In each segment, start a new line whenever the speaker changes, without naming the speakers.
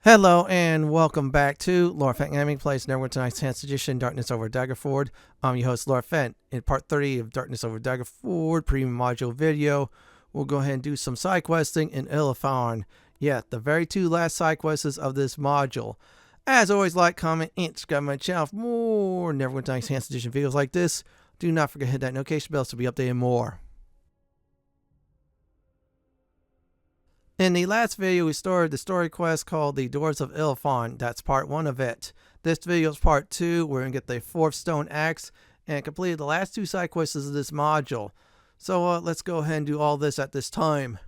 Hello and welcome back to Lord Fenton Gaming Plays Neverwinter tonight's Zhents Edition, Darkness over Daggerford. I'm your host, Lord Fenton. In part 30 of Darkness over Daggerford premium module video, we'll go ahead and do some side questing in Illefarn. Yeah, the very two last side quests of this module. As always, like, comment, and subscribe to my channel for more Neverwinter tonight's Zhents Edition videos like this. Do not forget to hit that notification bell to be updated more. In the last video, we started the story quest called the Dwarves of Illefarn. That's part 1 of it. This video is part 2. We're going to get the 4th stone axe and complete the last 2 side quests of this module. So let's go ahead and do all this at this time.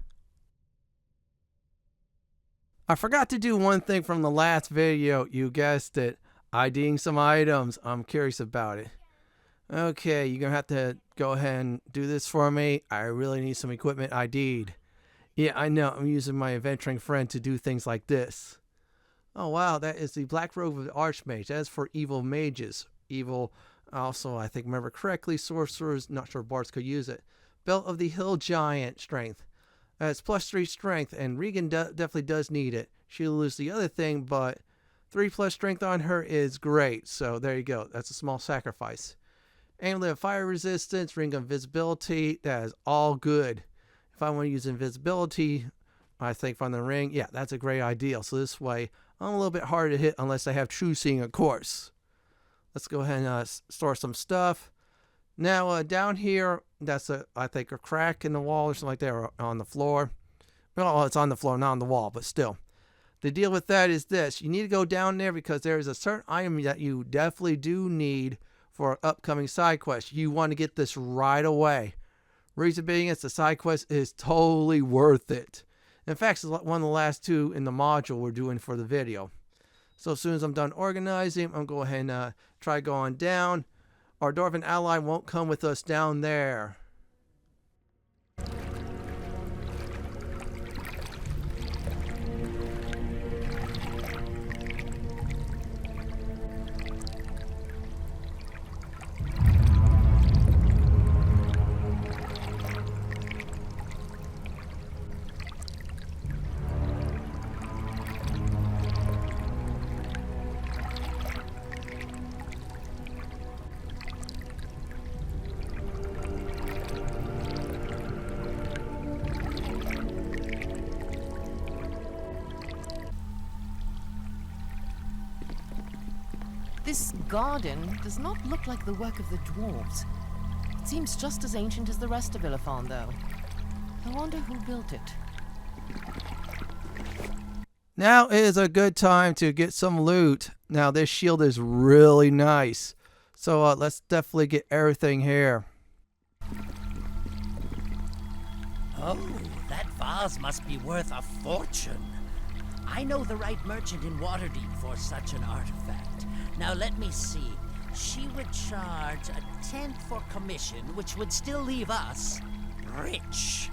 I forgot to do one thing from the last video. You guessed it. IDing some items. I'm curious about it. Okay, you're going to have to go ahead and do this for me. I really need some equipment ID'd. Yeah, I know. I'm using my adventuring friend to do things like this. Oh, wow. That is the Black Robe of the Archmage. That is for evil mages. Evil, also, I think, remember correctly, sorcerers. Not sure bards could use it. Belt of the Hill Giant strength. It's +3 strength, and Regan definitely does need it. She'll lose the other thing, but 3+ strength on her is great. So there you go. That's a small sacrifice. Amulet of Fire Resistance, Ring of Invisibility. That is all good. If I want to use invisibility, I think from the ring, yeah, that's a great idea. So this way, I'm a little bit harder to hit unless I have true seeing, of course. Let's go ahead and store some stuff. Now, down here, that's, I think, a crack in the wall or something like that, or on the floor. Well, it's on the floor, not on the wall, but still. The deal with that is this. You need to go down there because there is a certain item that you definitely do need for an upcoming side quest. You want to get this right away. Reason being is the side quest is totally worth it. In fact, it's one of the last 2 in the module we're doing for the video. So as soon as I'm done organizing, I'm going to go ahead and try going down. Our Dwarven ally won't come with us down there.
This garden does not look like the work of the dwarves. It seems just as ancient as the rest of Illefarn, though. I wonder who built it.
Now is a good time to get some loot. Now this shield is really nice. So let's definitely get everything here.
Oh, that vase must be worth a fortune. I know the right merchant in Waterdeep for such an artifact. Now let me see. She would charge 1/10 for commission, which would still leave us rich.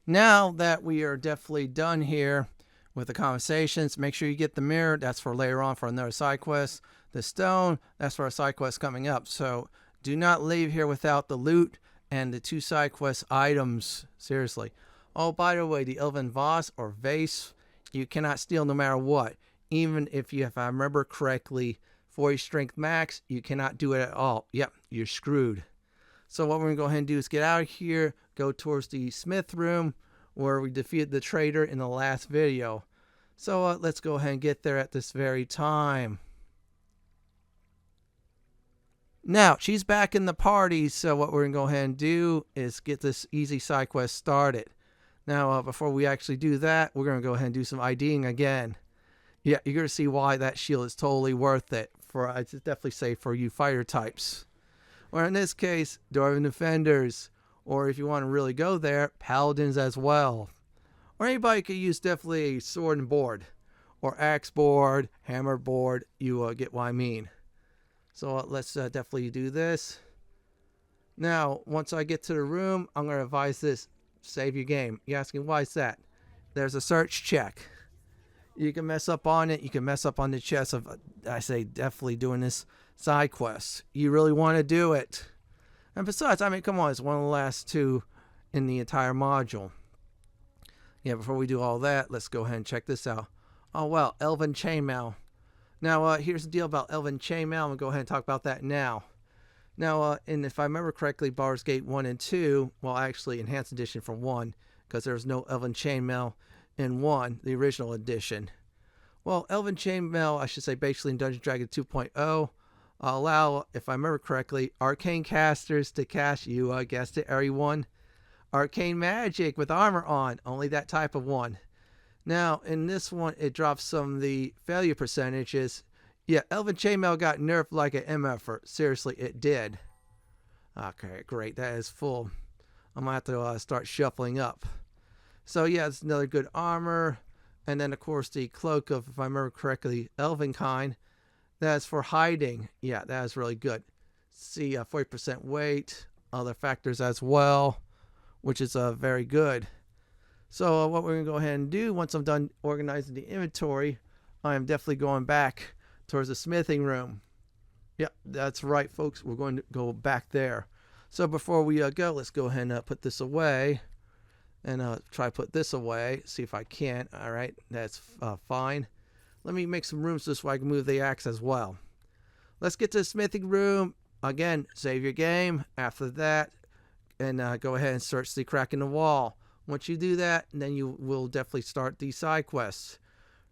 Now that we are definitely done here with the conversations, make sure you get the mirror. That's for later on for another side quest. The stone, that's for a side quest coming up. So do not leave here without the loot and the 2 side quest items. Seriously. Oh, by the way, the Elven vase or vase, you cannot steal no matter what. Even if I remember correctly, 40 strength max, you cannot do it at all. Yep, you're screwed. So what we're going to go ahead and do is get out of here, go towards the smith room where we defeated the traitor in the last video. So let's go ahead and get there at this very time. Now, she's back in the party, so what we're going to go ahead and do is get this easy side quest started. Now, before we actually do that, we're going to go ahead and do some IDing again. Yeah, you're going to see why that shield is totally worth it. I'd definitely say for you fighter types. Or in this case, Dwarven Defenders. Or if you want to really go there, Paladins as well. Or anybody could use definitely a sword and board. Or axe board, hammer board. You get what I mean. So let's definitely do this. Now, once I get to the room, I'm going to advise this. Save your game. You're asking, why is that? There's a search check. You can mess up on it. You can mess up on the chest of, I say, definitely doing this side quest. You really want to do it. And besides, I mean, come on, it's one of the last 2 in the entire module. Yeah, before we do all that, let's go ahead and check this out. Oh, well, Elven Chainmail. Now, here's the deal about Elven Chainmail. I'm going to go ahead and talk about that now. Now, and if I remember correctly, Baldur's Gate 1 and 2, well, actually, Enhanced Edition from 1, because there was no Elven Chainmail in 1, the original edition. Well, Elven Chainmail, I should say, basically in Dungeons & Dragons 2.0, allow, if I remember correctly, arcane casters to cast, you guessed it, everyone, arcane magic with armor on, only that type of one. Now, in this one, it drops some of the failure percentages. Yeah, Elven Chainmail got nerfed like an MFer. Seriously, it did. Okay, great. That is full. I'm going to have to start shuffling up. So, yeah, it's another good armor. And then, of course, the cloak of, if I remember correctly, Elven kind. That's for hiding. Yeah, that is really good. See, 40% weight. Other factors as well, which is very good. So what we're going to go ahead and do, once I'm done organizing the inventory, I am definitely going back towards the smithing room. Yep, that's right, folks. We're going to go back there. So before we go, let's go ahead and put this away. And try to put this away. See if I can. All right, that's fine. Let me make some room so I can move the axe as well. Let's get to the smithing room. Again, save your game. After that, and go ahead and search the crack in the wall. Once you do that, then you will definitely start the side quests.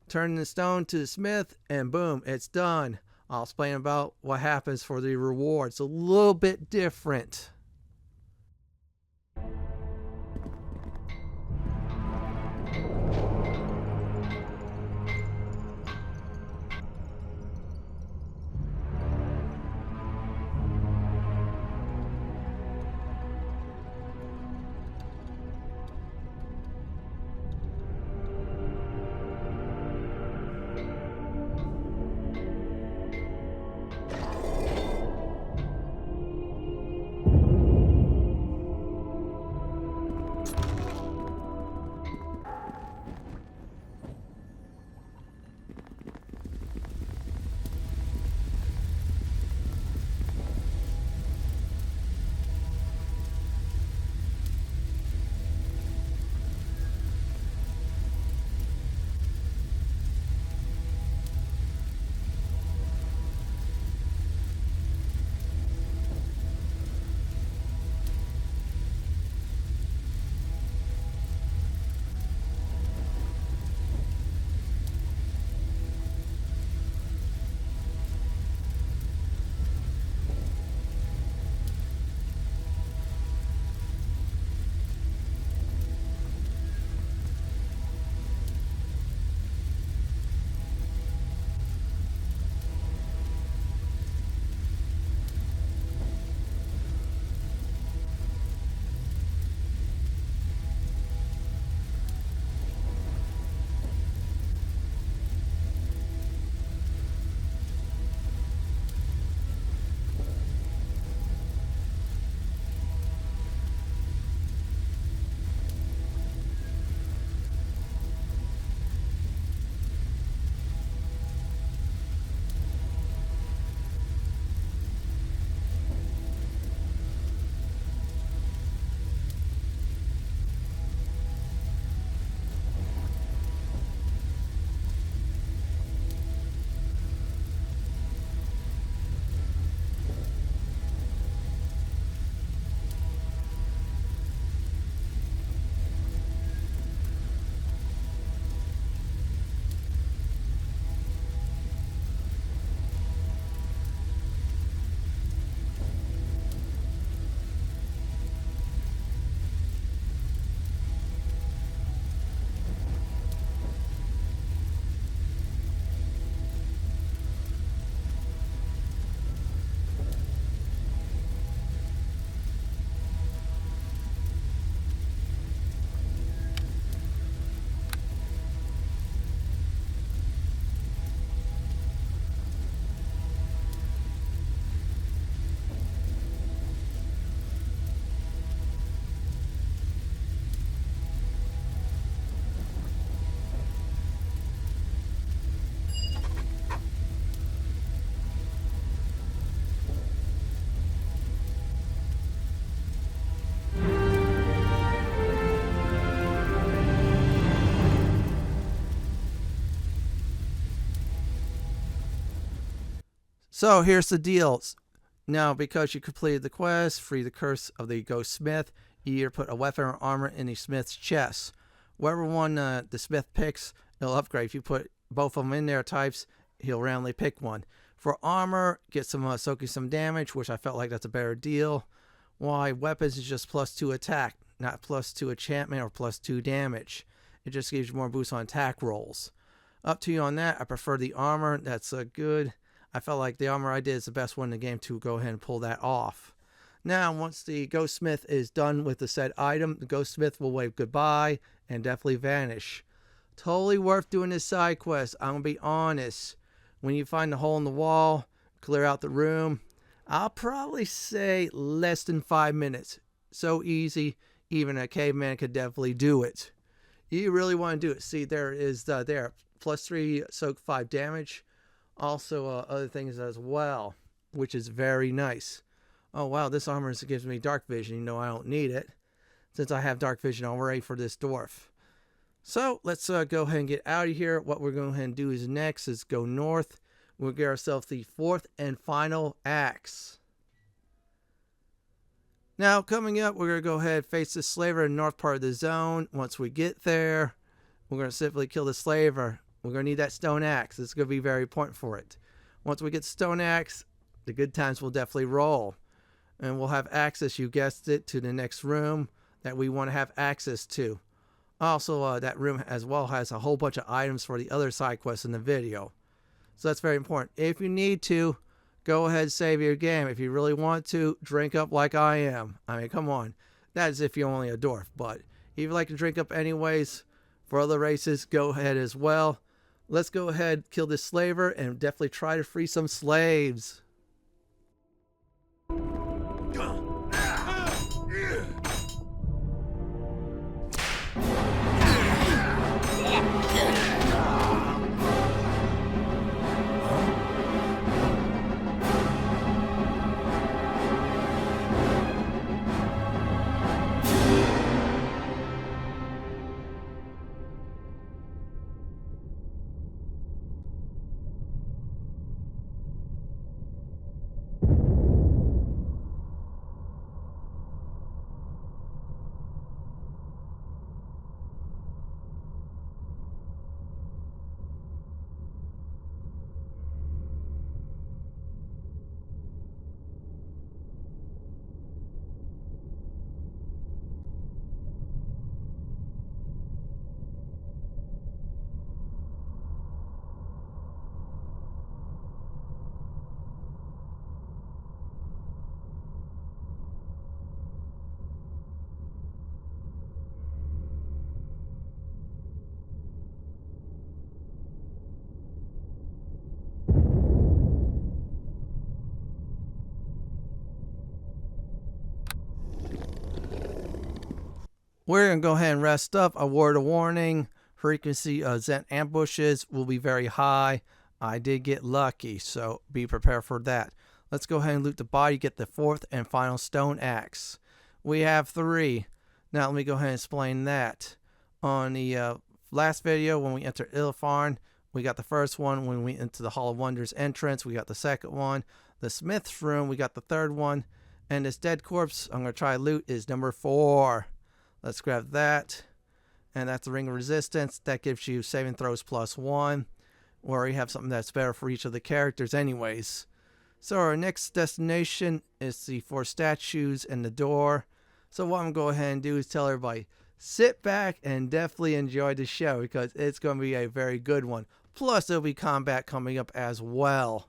Turn the stone to the smith, and boom, it's done. I'll explain about what happens for the reward. It's a little bit different. So here's the deals. Now, because you completed the quest, free the curse of the ghost smith, you either put a weapon or armor in the smith's chest. Whatever one the smith picks, it'll upgrade. If you put both of them in there types, he'll randomly pick one. For armor, get some soaking some damage, which I felt like that's a better deal. Why? Weapons is just +2 attack, not +2 enchantment or +2 damage. It just gives you more boost on attack rolls. Up to you on that. I prefer the armor. That's good. I felt like the armor I did is the best one in the game to go ahead and pull that off. Now, once the Ghostsmith is done with the said item, the Ghostsmith will wave goodbye and definitely vanish. Totally worth doing this side quest. I'm going to be honest. When you find the hole in the wall, clear out the room, I'll probably say less than 5 minutes. So easy, even a caveman could definitely do it. You really want to do it. See, there is there. +3 soak 5 damage. Also other things as well, which is very nice. Oh wow, this armor gives me dark vision. You know I don't need it, since I have dark vision already for this dwarf. So let's go ahead and get out of here. What we're going to go ahead and do is next is go north. We'll get ourselves the 4th and final axe. Now coming up, we're going to go ahead and face the slaver in the north part of the zone. Once we get there, we're going to simply kill the slaver. We're going to need that stone axe. This is going to be very important for it. Once we get stone axe, the good times will definitely roll. And we'll have access, you guessed it, to the next room that we want to have access to. Also, that room as well has a whole bunch of items for the other side quests in the video. So that's very important. If you need to, go ahead and save your game. If you really want to, drink up like I am. I mean, come on. That is if you're only a dwarf. But if you like to drink up anyways, for other races, go ahead as well. Let's go ahead, kill this slaver, and definitely try to free some slaves. We're going to go ahead and rest up. A word of warning. Frequency of Zhent ambushes will be very high. I did get lucky, so be prepared for that. Let's go ahead and loot the body, get the 4th and final stone axe. We have 3. Now let me go ahead and explain that. On the last video, when we entered Illefarn, we got the first one. When we entered the Hall of Wonders entrance, we got the second one. The Smith's room, we got the 3rd one. And this dead corpse I'm going to try to loot is number 4. Let's grab that. And that's the Ring of Resistance. That gives you saving throws +1. Or you have something that's better for each of the characters anyways. So our next destination is the 4 statues and the door. So what I'm going to go ahead and do is tell everybody, sit back and definitely enjoy the show, because it's going to be a very good one. Plus there'll be combat coming up as well.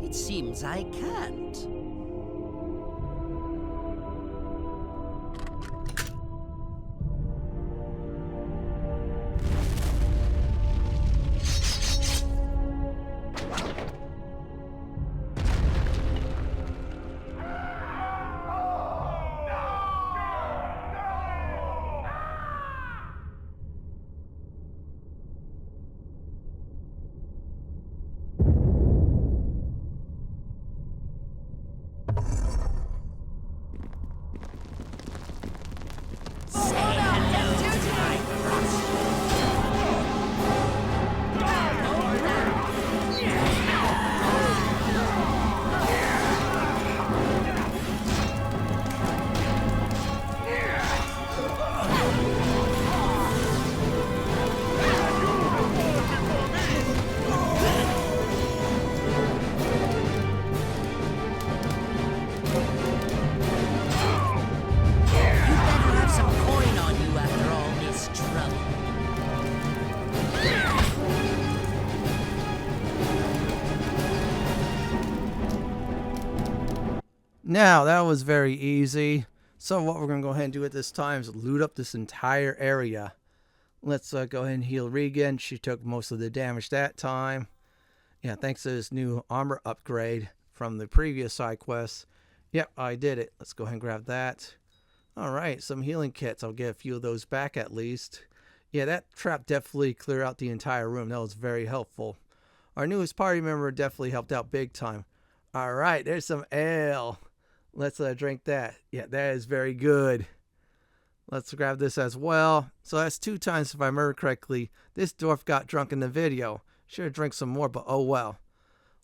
It seems I can't.
Now, that was very easy. So what we're going to go ahead and do at this time is loot up this entire area. Let's go ahead and heal Regan. She took most of the damage that time. Yeah, thanks to this new armor upgrade from the previous side quest. Yep, I did it. Let's go ahead and grab that. Alright, some healing kits. I'll get a few of those back at least. Yeah, that trap definitely cleared out the entire room. That was very helpful. Our newest party member definitely helped out big time. Alright, there's some ale. Let's drink that. Yeah, that is very good. Let's grab this as well. So that's 2 times if I remember correctly. This dwarf got drunk in the video. Should have drank some more, but oh well.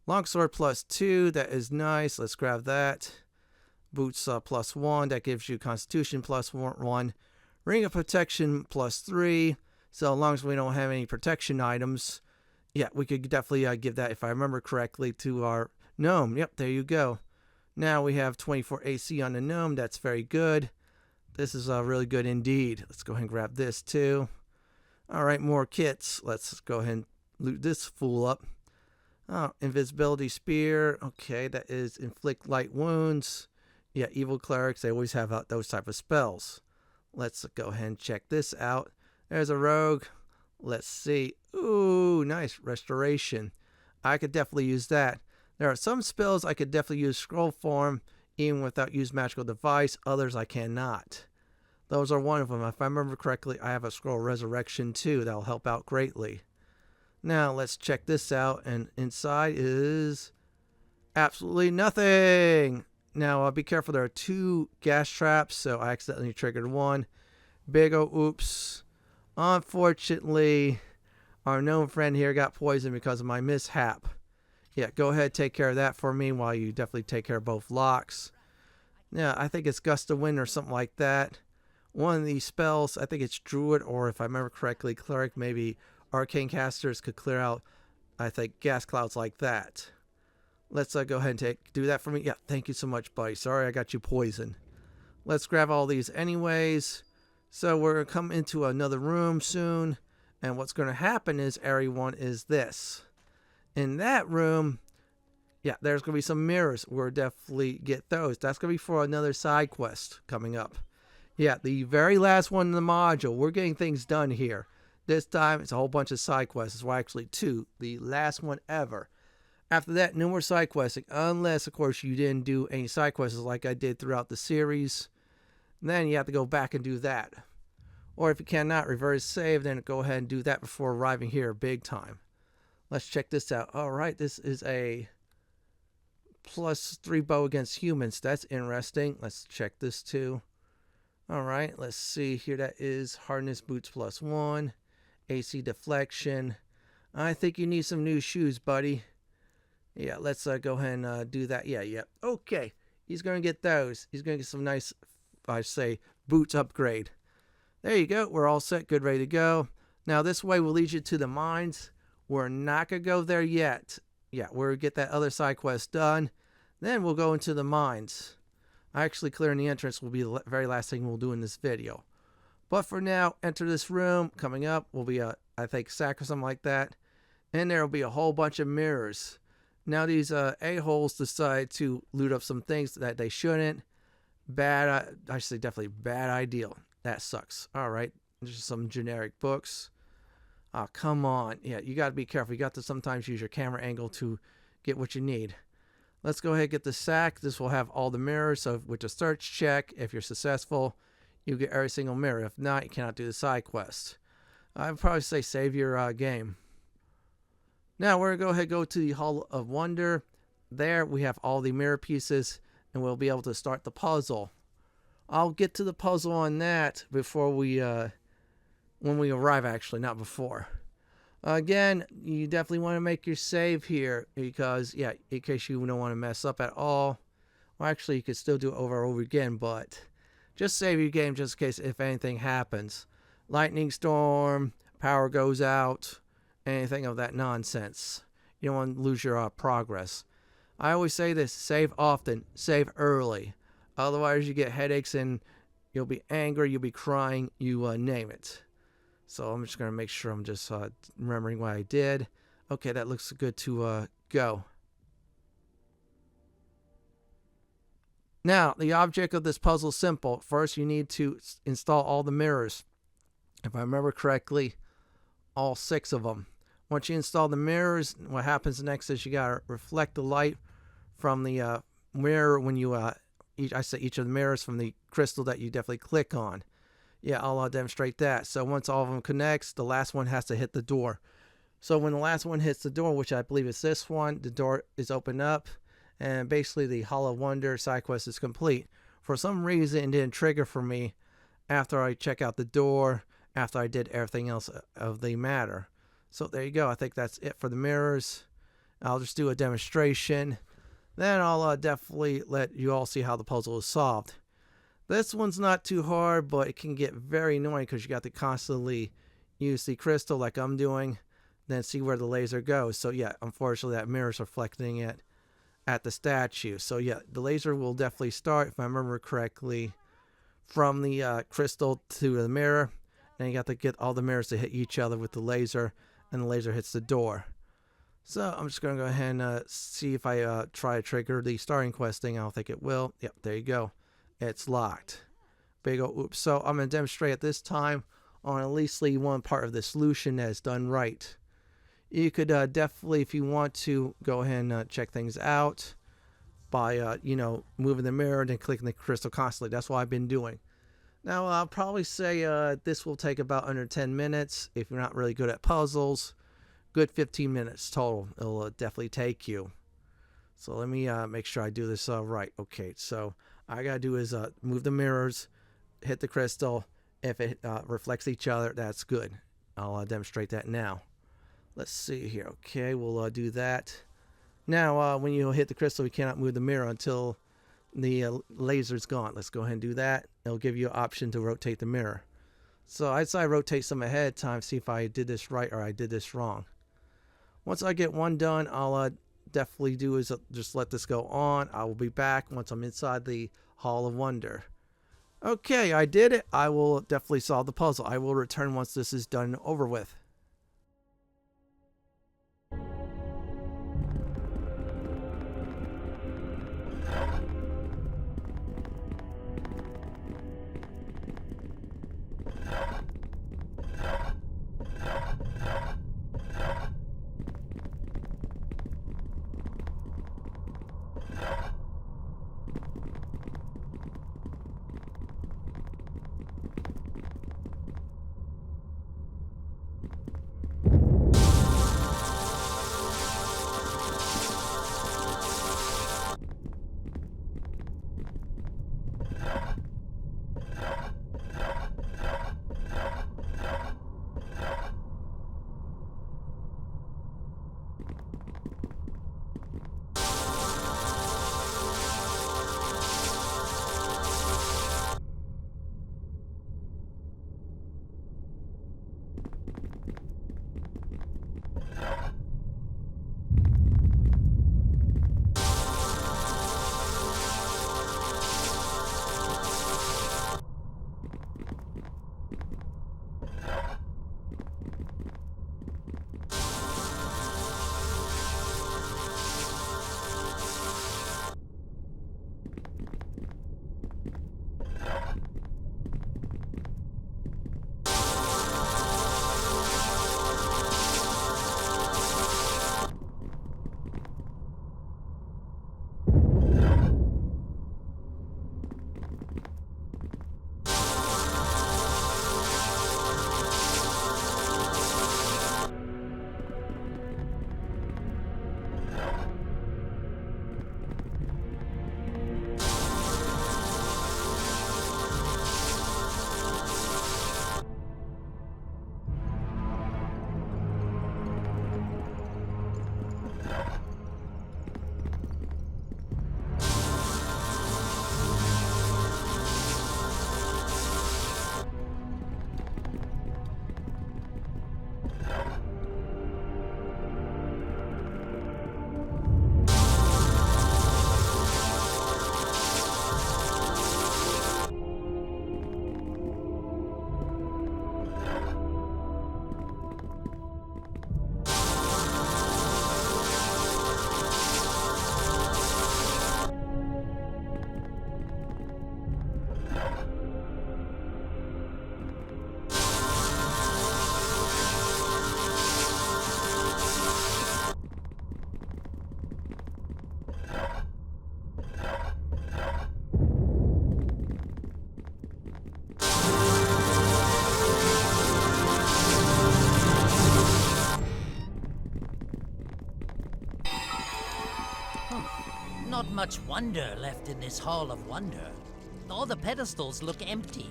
Longsword +2, that is nice. Let's grab that. Boots +1, that gives you Constitution +1. Ring of Protection +3. So as long as we don't have any protection items, yeah, we could definitely give that, if I remember correctly, to our gnome. Yep, there you go. Now we have 24 AC on the gnome. That's very good. This is really good indeed. Let's go ahead and grab this too. Alright, more kits. Let's go ahead and loot this fool up. Oh, invisibility spear. Okay, that is inflict light wounds. Yeah, evil clerics, they always have those type of spells. Let's go ahead and check this out. There's a rogue. Let's see. Ooh, nice. Restoration. I could definitely use that. There are some spells I could definitely use scroll form even without use magical device. Others I cannot. Those are one of them. If I remember correctly, I have a scroll resurrection too. That'll help out greatly. Now let's check this out, and inside is absolutely nothing. Now be careful, there are 2 gas traps, so I accidentally triggered one. Big ol' oops. Unfortunately, our known friend here got poisoned because of my mishap. Yeah, go ahead, take care of that for me while you definitely take care of both locks. Yeah, I think it's Gust of Wind or something like that. One of these spells, I think it's Druid, or if I remember correctly, Cleric, maybe Arcane Casters could clear out, I think, gas clouds like that. Let's go ahead and do that for me. Yeah, thank you so much, buddy. Sorry I got you poisoned. Let's grab all these anyways. So we're going to come into another room soon. And what's going to happen is area 1 is this. In that room, yeah, there's going to be some mirrors. We'll definitely get those. That's going to be for another side quest coming up. Yeah, the very last one in the module. We're getting things done here. This time, it's a whole bunch of side quests. Well, actually 2. The last one ever. After that, no more side questing. Unless, of course, you didn't do any side quests like I did throughout the series. Then you have to go back and do that. Or if you cannot reverse save, then go ahead and do that before arriving here big time. Let's check this out. Alright, this is a +3 bow against humans. That's interesting. Let's check this too. Alright, let's see here. That is hardness boots +1. AC deflection. I think you need some new shoes, buddy. Yeah, let's go ahead and do that. Yeah. Okay, he's going to get those. He's going to get some nice, I say, boots upgrade. There you go. We're all set. Good, ready to go. Now, this way will lead you to the mines. We're not going to go there yet. Yeah, we'll get that other side quest done. Then we'll go into the mines. Actually, clearing the entrance will be the very last thing we'll do in this video. But for now, enter this room. Coming up will be a, I think, sack or something like that. And there will be a whole bunch of mirrors. Now these a-holes decide to loot up some things that they shouldn't. Bad, I should say definitely bad idea. That sucks. Alright, there's some generic books. Oh, come on. Yeah, you got to be careful. You got to sometimes use your camera angle to get what you need. Let's go ahead and get the sack. This will have all the mirrors. So with a search check, if you're successful, you get every single mirror. If not, you cannot do the side quest. I would probably say save your game. Now we're going to go ahead and go to the Hall of Wonder. There we have all the mirror pieces, and we'll be able to start the puzzle. I'll get to the puzzle on that before we, when we arrive actually, not before. Again, you definitely want to make your save here because, yeah, in case you don't want to mess up at all. Well, actually, you could still do it over and over again, but just save your game just in case if anything happens. Lightning storm, power goes out, anything of that nonsense. You don't want to lose your progress. I always say this, save often, save early. Otherwise you get headaches and you'll be angry, you'll be crying, you name it. So I'm just going to make sure I'm just remembering what I did. Okay, that looks good to go. Now, the object of this puzzle is simple. First, you need to install all the mirrors. If I remember correctly, all 6 of them. Once you install the mirrors, what happens next is you gotta reflect the light from the mirror when you each of the mirrors from the crystal that you definitely click on. Yeah, I'll demonstrate that. So once all of them connects, the last one has to hit the door. So when the last one hits the door, which I believe is this one, the door is opened up, and basically the Hall of Wonder side quest is complete. For some reason, it didn't trigger for me after I check out the door, after I did everything else of the matter. So there you go. I think that's it for the mirrors. I'll just do a demonstration. Then I'll definitely let you all see how the puzzle is solved. This one's not too hard, but it can get very annoying because you got to constantly use the crystal like I'm doing, then see where the laser goes. So yeah, unfortunately that mirror's reflecting it at the statue. So yeah, the laser will definitely start, if I remember correctly, from the crystal to the mirror. And you got to get all the mirrors to hit each other with the laser, and the laser hits the door. So I'm just going to go ahead and see if I try to trigger the starting quest thing. I don't think it will. Yep, there you go. It's locked. Big ol' oops. So I'm going to demonstrate at this time on at least one part of the solution that is done right. You could definitely, if you want to, go ahead and check things out by, moving the mirror and then clicking the crystal constantly. That's what I've been doing. Now, I'll probably say this will take about under 10 minutes. If you're not really good at puzzles, good 15 minutes total. It'll definitely take you. So let me make sure I do this right. Okay, so all I got to do is move the mirrors, hit the crystal. If it reflects each other, that's good. I'll demonstrate that now. Let's see here. Okay, we'll do that. Now, when you hit the crystal, you cannot move the mirror until the laser's gone. Let's go ahead and do that. It'll give you an option to rotate the mirror. So I'd say I rotate some ahead of time, see if I did this right or I did this wrong. Once I get one done, I'll definitely do is just let this go on. I will be back once I'm inside the Hall of Wonder. Okay, I did it. I will definitely solve the puzzle. I will return once this is done and over with.
Not much wonder left in this Hall of Wonder. All the pedestals look empty.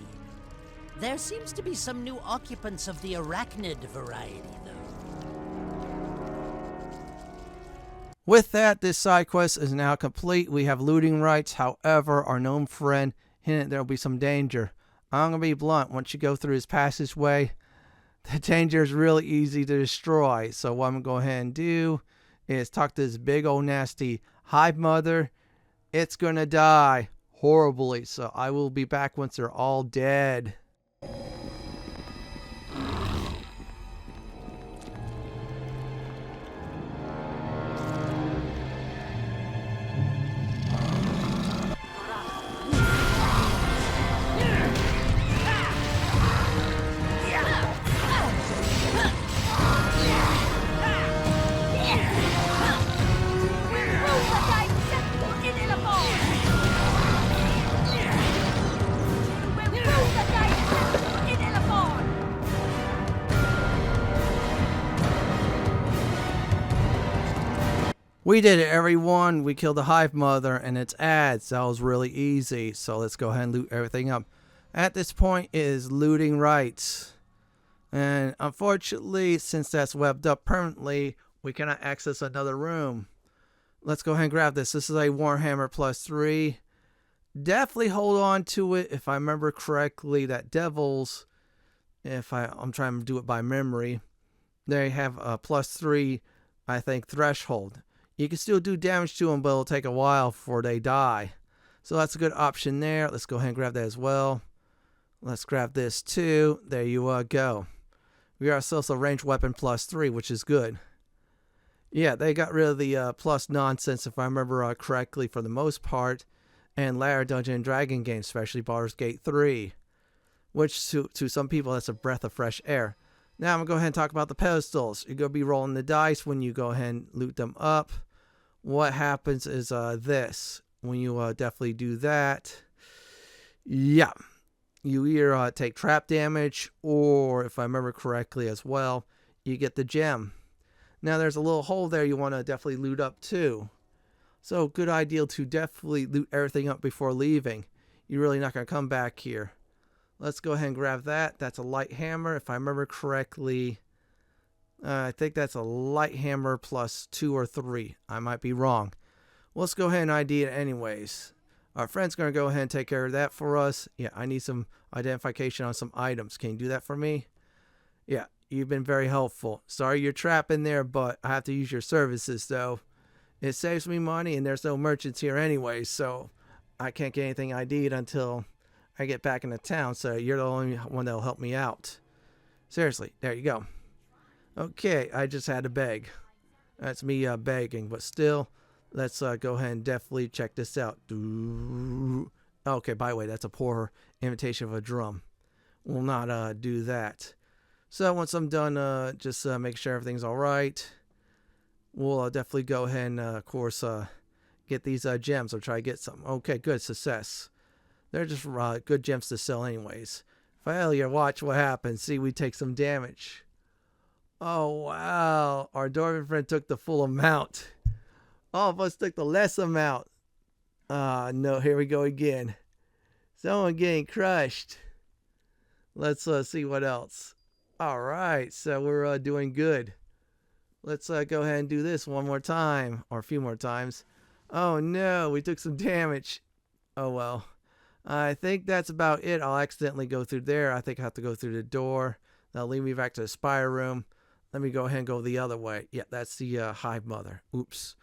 There seems to be some new occupants of the arachnid variety, though.
With that, this side quest is now complete. We have looting rights. However, our gnome friend hinted there will be some danger. I'm going to be blunt. Once you go through his passageway, the danger is really easy to destroy. So what I'm going to go ahead and do is talk to this big old nasty Hive mother. It's going to die horribly. So I will be back once they're all dead. We did it, everyone. We killed the Hive Mother and its ads. That was really easy. So let's go ahead and loot everything up. At this point is looting rights. And unfortunately, since that's webbed up permanently, we cannot access another room. Let's go ahead and grab this. This is a Warhammer +3. Definitely hold on to it. If I remember correctly, that Devils, I'm trying to do it by memory, they have a +3, I think, threshold. You can still do damage to them, but it'll take a while before they die. So that's a good option there. Let's go ahead and grab that as well. Let's grab this too. There you go. We got ourselves a ranged weapon +3, which is good. Yeah, they got rid of the plus nonsense, if I remember correctly, for the most part. And later Dungeon & Dragon games, especially Baldur's Gate 3. Which to some people, that's a breath of fresh air. Now I'm going to go ahead and talk about the pedestals. You're going to be rolling the dice when you go ahead and loot them up. What happens is this. When you definitely do that, yeah, you either take trap damage, or if I remember correctly as well, you get the gem. Now there's a little hole there you want to definitely loot up too. So good idea to definitely loot everything up before leaving. You're really not going to come back here. Let's go ahead and grab that. That's a light hammer. If I remember correctly, I think that's a light hammer +2 or 3. I might be wrong. Well, let's go ahead and ID it anyways. Our friend's going to go ahead and take care of that for us. Yeah, I need some identification on some items. Can you do that for me? Yeah, you've been very helpful. Sorry you're trapped in there, but I have to use your services though. It saves me money, and there's no merchants here anyway, so I can't get anything ID'd until I get back into town, so you're the only one that'll help me out. Seriously, there you go. Okay, I just had to beg. That's me begging, but still, let's go ahead and definitely check this out. Okay, by the way, that's a poor imitation of a drum. We'll not do that. So once I'm done, just make sure everything's all right. We'll definitely go ahead and, of course, get these gems or try to get some. Okay, good, success. They're just good gems to sell anyways. Failure, watch what happens. See, we take some damage. Oh, wow. Our dwarven friend took the full amount. All of us took the less amount. No, here we go again. Someone getting crushed. Let's see what else. All right, so we're doing good. Let's go ahead and do this one more time, or a few more times. Oh no, we took some damage. Oh well. I think that's about it. I'll accidentally go through there. I think I have to go through the door. That'll lead me back to the spire room. Let me go ahead and go the other way. Yeah, that's the Hive Mother. Oops.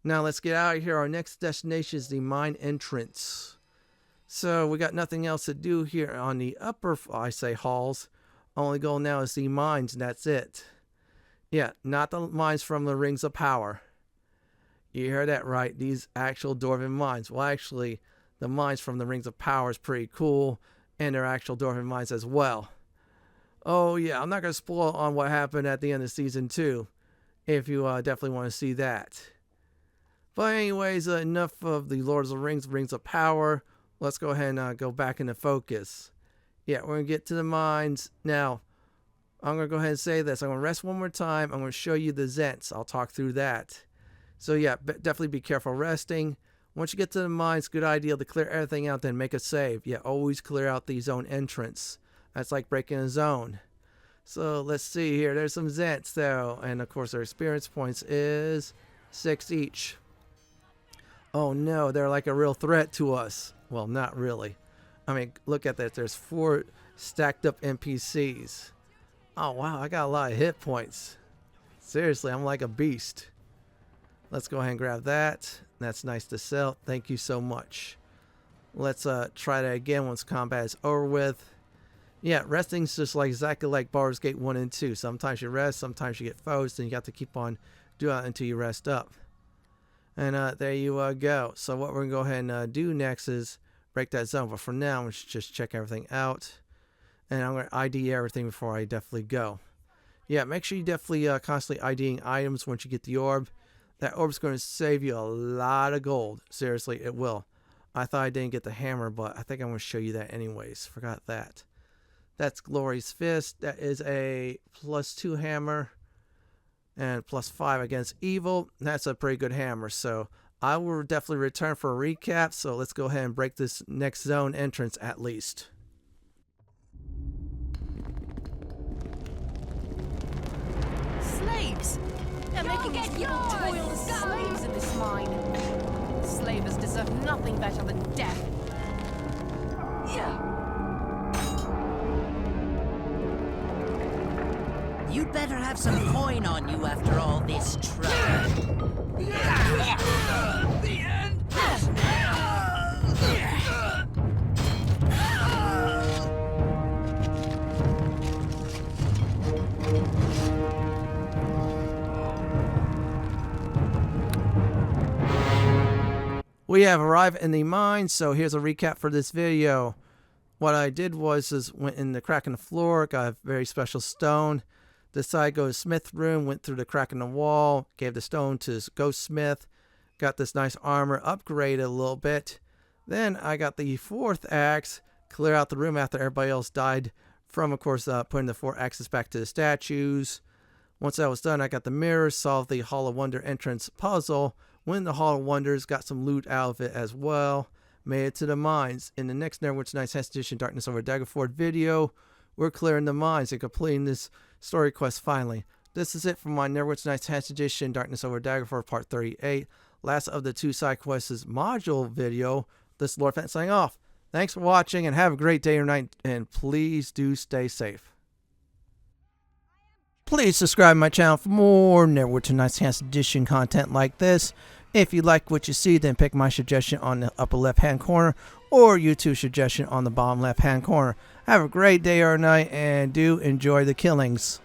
Now let's get out of here. Our next destination is the mine entrance. So we got nothing else to do here on the upper, I say, halls. Only goal now is the mines, and that's it. Yeah, not the mines from the Rings of Power. You heard that right. These actual dwarven mines. Well, actually, the mines from the Rings of Power is pretty cool, and they're actual dwarven mines as well. Oh yeah, I'm not going to spoil on what happened at the end of Season 2, if you definitely want to see that. But anyways, enough of the Lord of the Rings, Rings of Power. Let's go ahead and go back into focus. Yeah, we're going to get to the mines. Now, I'm going to go ahead and say this. I'm going to rest one more time. I'm going to show you the Zhents. I'll talk through that. So yeah, definitely be careful resting. Once you get to the mines, good idea to clear everything out, then make a save. Yeah, always clear out the zone entrance. That's like breaking a zone. So let's see here. There's some Zhents though, and of course our experience points is 6 each. Oh no, they're like a real threat to us. Well, not really. I mean, look at that. There's 4 stacked up NPCs. Oh wow, I got a lot of hit points. Seriously, I'm like a beast. Let's go ahead and grab that. That's nice to sell. Thank you so much. Let's try that again once combat is over with. Yeah, resting's just like exactly like Baldur's Gate 1 and 2. Sometimes you rest, sometimes you get foes, and you got to keep on doing it until you rest up. And there you go. So what we're going to go ahead and do next is break that zone. But for now, we should just check everything out. And I'm going to ID everything before I definitely go. Yeah, make sure you definitely constantly IDing items once you get the orb. That orb's going to save you a lot of gold. Seriously, it will. I thought I didn't get the hammer, but I think I'm going to show you that anyways. Forgot that. That's Glory's Fist. That is a +2 hammer. And +5 against evil. That's a pretty good hammer. So I will definitely return for a recap. So let's go ahead and break this next zone entrance at least.
Slaves! They're making these people toil as slaves in this mine. Slavers deserve nothing better than death.
You'd better have some coin on you after all this trouble. The end is
We have arrived in the mine, so here's a recap for this video. What I did was went in the crack in the floor, got a very special stone. Decided to go to the smith room, went through the crack in the wall, gave the stone to his ghost smith, got this nice armor, upgraded a little bit. Then I got the 4th axe, clear out the room after everybody else died from, of course, putting the 4 axes back to the statues. Once that was done, I got the mirror, solved the Hall of Wonder entrance puzzle, went in the Hall of Wonders, got some loot out of it as well, made it to the mines. In the next Neverwinter Nights Enhanced Edition Darkness over Daggerford video, we're clearing the mines and completing this story quest finally. This is it for my Neverwinter Nights Enhanced Edition Darkness over Daggerford Part 38. Last of the 2 side quests module video. This is Lord Fenton signing off. Thanks for watching and have a great day or night, and please do stay safe. Please subscribe to my channel for more Neverwinter Nights Enhanced Edition content like this. If you like what you see, then pick my suggestion on the upper left hand corner or YouTube's suggestion on the bottom left hand corner. Have a great day or night and do enjoy the killings.